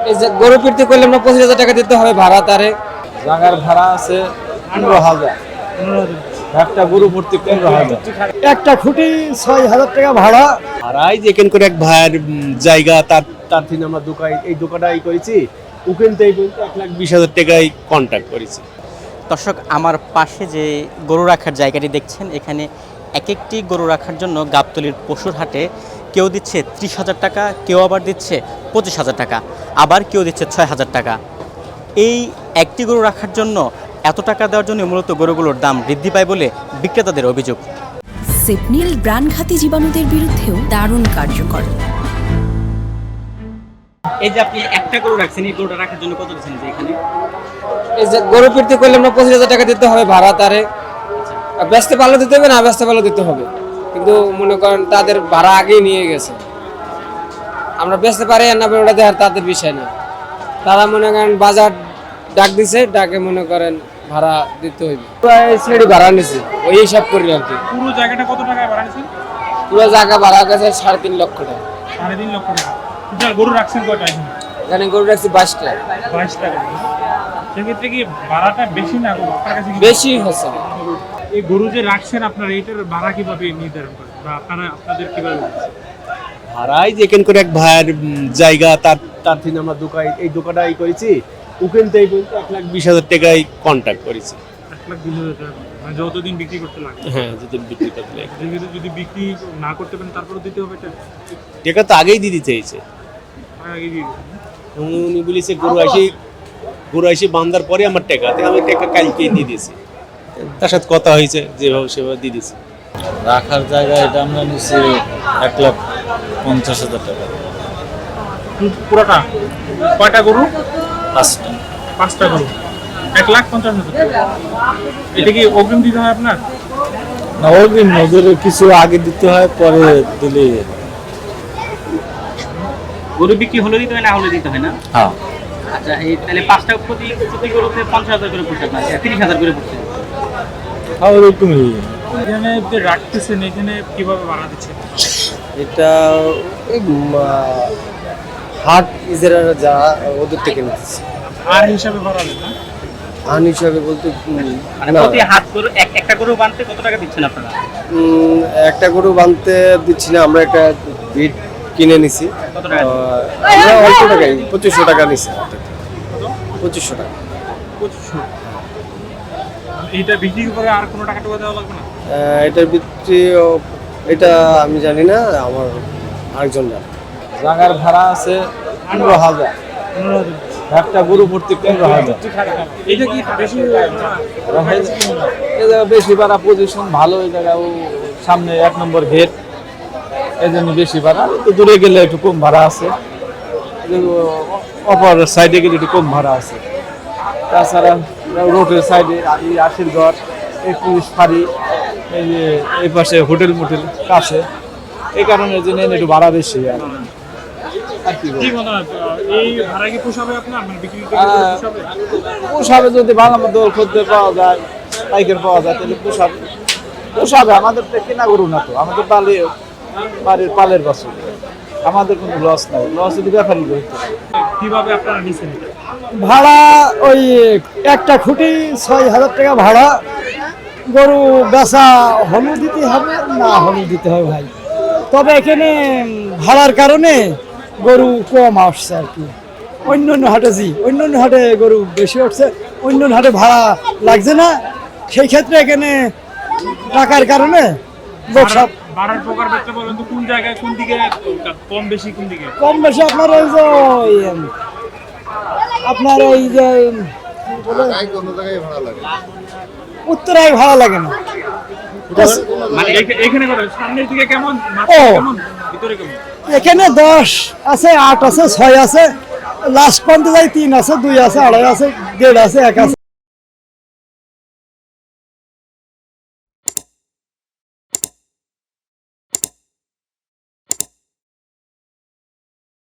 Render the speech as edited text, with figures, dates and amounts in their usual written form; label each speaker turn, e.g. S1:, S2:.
S1: এই যে গরু ফিরতে করলাম না 25,000 টাকা দিতে হবে ভাড়া তারে। জায়গার ভাড়া আছে 15,000, একটা গরু ভর্তি 15,000,
S2: একটা খুঁটি 6,000 টাকা ভাড়া।
S3: ভাড়াই যেখান করে এক ভাইয়ের জায়গা তার তার থেকে আমরা এই দোকানটাই করেছি, ওখান থেকে 1,20,000 টাকায় কন্ট্যাক্ট করেছি।
S4: দর্শক, আমার পাশে যে গরু রাখার জায়গাটি দেখছেন, এখানে এক একটি গরু রাখার জন্য গাবতলীর পশুর হাটে কেউ দিচ্ছে 30,000 টাকা, কেউ আবার দিচ্ছে 25,000 টাকা, আবার কেউ দিচ্ছে 6,000 টাকা। এই একটি গরু রাখার জন্য এত টাকা দেওয়ার জন্য মূলত গরুগুলোর দাম বৃদ্ধি পায় বলে বিক্রেতাদের অভিযোগ।
S5: সেপনিল প্রাণঘাতী জীবাণুদের বিরুদ্ধেও দারুণ কার্যকর।
S4: এই যে আপনি একটা গরু রাখছেন, এই গরুটা রাখার জন্য কত দিচ্ছেন? যে এখানে
S1: এই যে গরু ফিরতে করলাম না 25,000 টাকা দিতে হবে ভাড়া তারে। বেচতে পারলে দিতে হবে, না বেচতে পারলে দিতে হবে, কিন্তু মনে করেন তাদের ভাড়া আগেই নিয়ে গেছে। আমরা বেচতে পারি আর না পারি ওটা দেখার তাদের বিষয় না। তারা মনে করেন বাজার ডাক দিছে, ডাকে মনে করেন ভাড়া দিতে হইবে। প্রায় সিঁড়ি ভাড়া নিছে, ওই হিসাব করি আর কি।
S6: পুরো জায়গাটা কত টাকায় ভাড়া নিছেন?
S1: পুরো জায়গা ভাড়া গেছে 3.5 লক্ষ টাকা।
S6: 3.5 লক্ষ টাকা। টোটাল গরু রাখছেন কয়টা এখানে?
S1: এখানে গরু রাখছি 22টা।
S6: 22টা গরু। সেক্ষেত্রে কি ভাড়াটা বেশি না আপনার কাছে?
S1: বেশি হচ্ছে।
S6: এই গরু যে রাখছেন আপনারা, এইটার ভাড়া কিভাবে নির্ধারণ করেন বা আপনাদের কিভাবে দিচ্ছেন?
S3: ভাড়াই যেখান করে এক ভাইয়ের জায়গা তার তার থেকে আমরা এই দোকানটাই করেছি, ওখান থেকে 1,20,000 টাকায় কন্ট্যাক্ট করেছি।
S6: 1,20,000 টাকা, মানে যতদিন বিক্রি করতে লাগে।
S3: হ্যাঁ, যদি বিক্রি করতে লাগে।
S6: যদি বিক্রি না করতে পারেন তারপরে দিতে হবে এটা?
S3: টাকা তো আগেই দিতে চেয়েছে।
S6: আগে দিয়ে দিবেন।
S3: উনি বলেছে গরু আসি বান্ধার পরে আমার টাকা, আমি টাকা কালকেই দিয়ে দিয়েছি। তার সাথে কথা হয়েছে, যেভাবে সেভাবে দিয়ে দিয়েছি।
S7: রাখার জায়গা এটা আমরা নিচ্ছি 1,50,000 টাকা।
S6: পুরোটা কয়টা গরু?
S7: 5টা।
S6: 5টা গরু, 1,50,000 টাকা। এটা কি অগ্রিম দিতে হয় আপনার?
S7: না, অগ্রিম ওদের কিছু আগে দিতে হয়, পরে দিলে।
S4: গরু বিক্রি হলে দিতে হয়, না হলে দিতে হয় না?
S7: হ্যাঁ।
S4: আচ্ছা, এই তাহলে 5টা প্রতি গরুতে 50,000 করে পড়ছে, আপনার 30,000 করে পড়ছে।
S7: হ্যাঁ, ওরকমই।
S6: এখানে যে রাখতেছেন, এখানে কিভাবে ভাড়া দিচ্ছেন?
S2: এটা হাট ইজারা যা ওদের থেকে নিতেছি।
S6: আর হিসাবে ভাড়া দেন না?
S2: আন হিসাবে বলতে
S4: মানে প্রতি হাত গরু একটা গরু বানতে কত টাকা দিচ্ছেন আপনারা?
S2: একটা গরু বানতে দিচ্ছি না, আমরা একটা ভিট কিনে নিছি।
S4: কত টাকা?
S2: আমরা অল্প টাকায় 2,500 টাকা নিছি। 2,500 টাকা।
S6: 2500। এইটা বিক্রি করে আর কোনো টাকা দেওয়া লাগবে না?
S2: এটার ভিত্তি এটা আমি জানি না, আমার আরেকজন জানে।
S1: জায়গার ভাড়া আছে 15,000, একটা গরু ভর্তি 15,000।
S6: এটা কি বেশি?
S1: এই জায়গা বেশি ভাড়া, পজিশন ভালো, এই জায়গা সামনে 1 নম্বর গেট, এই জন্য বেশি ভাড়া। একটু দূরে গেলে একটু কম ভাড়া আছে, অপর সাইডে গেলে একটু কম ভাড়া আছে। তাছাড়া রোডের সাইডে আশির ঘর, এই পুলিশ ফাঁড়ি, এই যে এই পাশে হোটেল মোটেল কাছে, এই কারণে জন্য একটু ভাড়া বেশি। আর কি বলবো?
S6: কি মনে হয় এই ভাড়া কি পোষাবে আপনার? মানে বিক্রি করতে পোষাবে?
S1: পোষাবে যদি ভালো মতো খদ্দের পাওয়া যায়, পাইকার পাওয়া যায়, তাহলে পোষাবে। আমাদের তো কেনা গরু না, তো আমাদের বাড়ির পালের বাছুর, আমাদের কোনো লস নাই। লস যদি ব্যাপারই করতে।
S6: কিভাবে আপনারা নিছেন এটা?
S2: ভাড়া ওই একটা খুঁটি 6,000 টাকা ভাড়া। গরু বেচা হলু দিতে হবে, না হলু দিতে হবে ভাই। তবে এখানে ভাড়ার কারণে গরু কম আসছে আর কি। অন্য হাটে গরু বেশি উঠছে, অন্য হাটে ভাড়া লাগছে না। সেই ক্ষেত্রে এখানে টাকার কারণে
S6: ভাড়ার প্রকার ব্যক্তি বলেন তো, কোন জায়গায় কোন দিকে কম বেশি, কোন দিকে
S2: কম বেশি আপনার ওই যে উত্তরায় ভাড়া লাগে না।
S6: মানে এখানে কত? সামনের দিকে কেমন, কেমন, ভিতরে কেমন?
S2: এখানে 10 আছে, 8 আছে, 6 আছে, লাস্ট পর্যন্ত যাই 3 আছে, 2 আছে, 2.5 আছে, 1.5 আছে, 1 আছে।